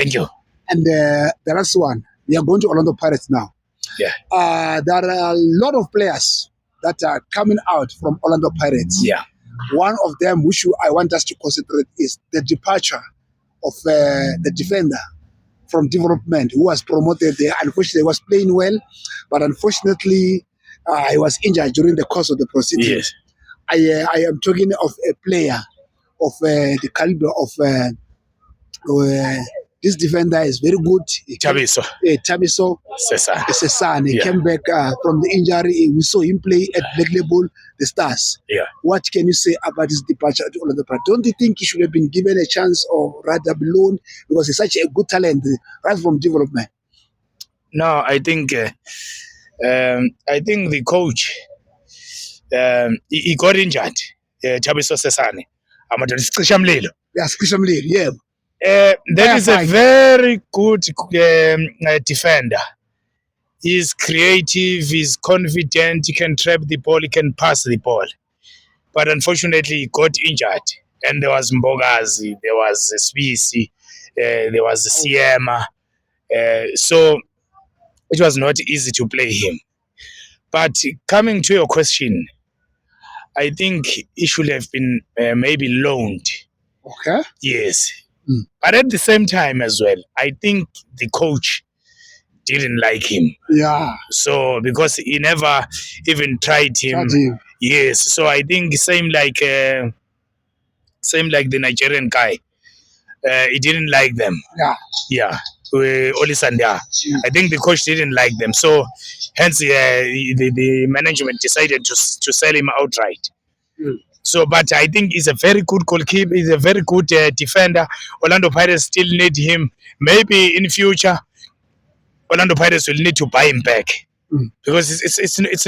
Thank you. And the last one, we are going to Orlando Pirates now. Yeah. There are a lot of players that are coming out from Orlando Pirates. Yeah. One of them, which I want us to concentrate, is the departure of the defender from development who was promoted there. Unfortunately, he was playing well, but unfortunately, he was injured during the course of the proceedings. Yes. I am talking of a player of the caliber of this defender is very good. Thabiso Sesane. He Yeah. came back from the injury. We saw him play at Black Label, the Stars. Yeah. What can you say about his departure to Orlando Pirates? Don't you think he should have been given a chance or rather be loaned because he's such a good talent right from development? No, I think the coach he got injured. Thabiso Sesane. Yes, Christian Lee, yeah. That is a very good defender. He's creative, he's confident, he can trap the ball, he can pass the ball. But unfortunately, he got injured. And there was Mbogazi, there was Spisi, there was Siema. So it was not easy to play him. But coming to your question, I think he should have been maybe loaned. Okay. Yes. But at the same time as well, I think the coach didn't like him. Yeah. So because he never even tried him. Yes. So I think same like the Nigerian guy. He didn't like them. Yeah. Yeah. Olisanda. I think the coach didn't like them. So hence the management decided to sell him outright. So, but I think he's a very good goalkeeper. He's a very good defender. Orlando Pirates still need him. Maybe in future, Orlando Pirates will need to buy him back because it's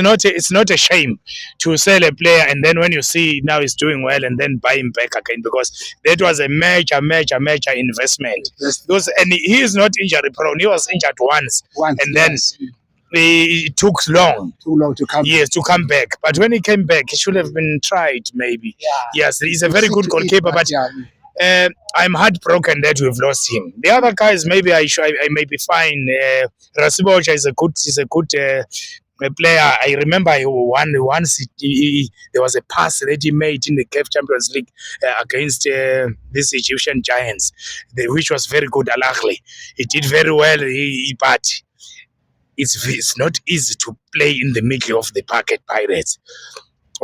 not a shame to sell a player and then when you see now he's doing well and then buy him back again because that was a major investment. Yes. Because and he is not injury prone. He was injured once and then. It took too long to come. Yes, to come back. But when he came back, he should have been tried, maybe. Yeah. Yes, he's a very good goalkeeper, but I'm heartbroken that we've lost him. The other guys, maybe I may be fine. Rasibocha is a good player. I remember he won once. There was a pass that he made in the CAF Champions League against these Egyptian giants, which was very good. Al Ahly. He did very well. But it's not easy to play in the middle of the park at Pirates.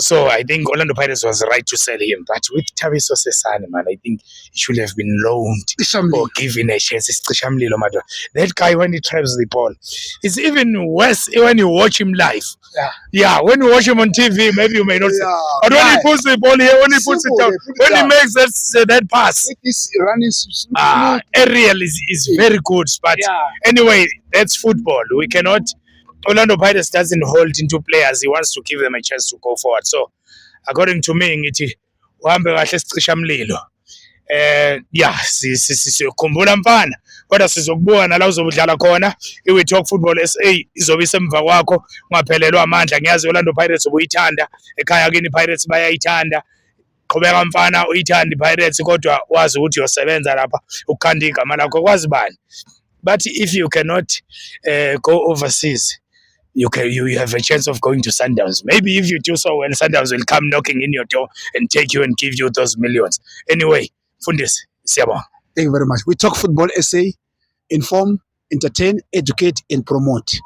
So I think Orlando Pirates was right to sell him. But with Thabiso Sesane, man, I think he should have been loaned or given a chance. That guy, when he traps the ball, it's even worse when you watch him live. Yeah, when you watch him on TV, maybe you may not say. But when he puts the ball here, when he puts it down, when he makes that pass, aerial is very good. But anyway, that's football. We cannot... Orlando Pirates doesn't hold into players. He wants to give them a chance to go forward. So, according to me, ngithi uhambe kahle sicisha mlilo. Sikhumbula mfana kodwa sizokubuka nala uzobudlala khona iwe Talk Football SA izobe isemva kwakho ungaphelelwa amandla ngiyazi Orlando Pirates ubuyithanda ekhaya kini Pirates bayayithanda qhubeka mfana uyithanda iPirates kodwa wazi ukuthi uyosebenza lapha ukukhanda igama lakho kwazi bani. But if you cannot go overseas, you have a chance of going to Sundowns. Maybe if you do so well, Sundowns will come knocking in your door and take you and give you those millions. Anyway, Fundis, siyabonga. Thank you very much. We Talk Football SA, inform, entertain, educate, and promote.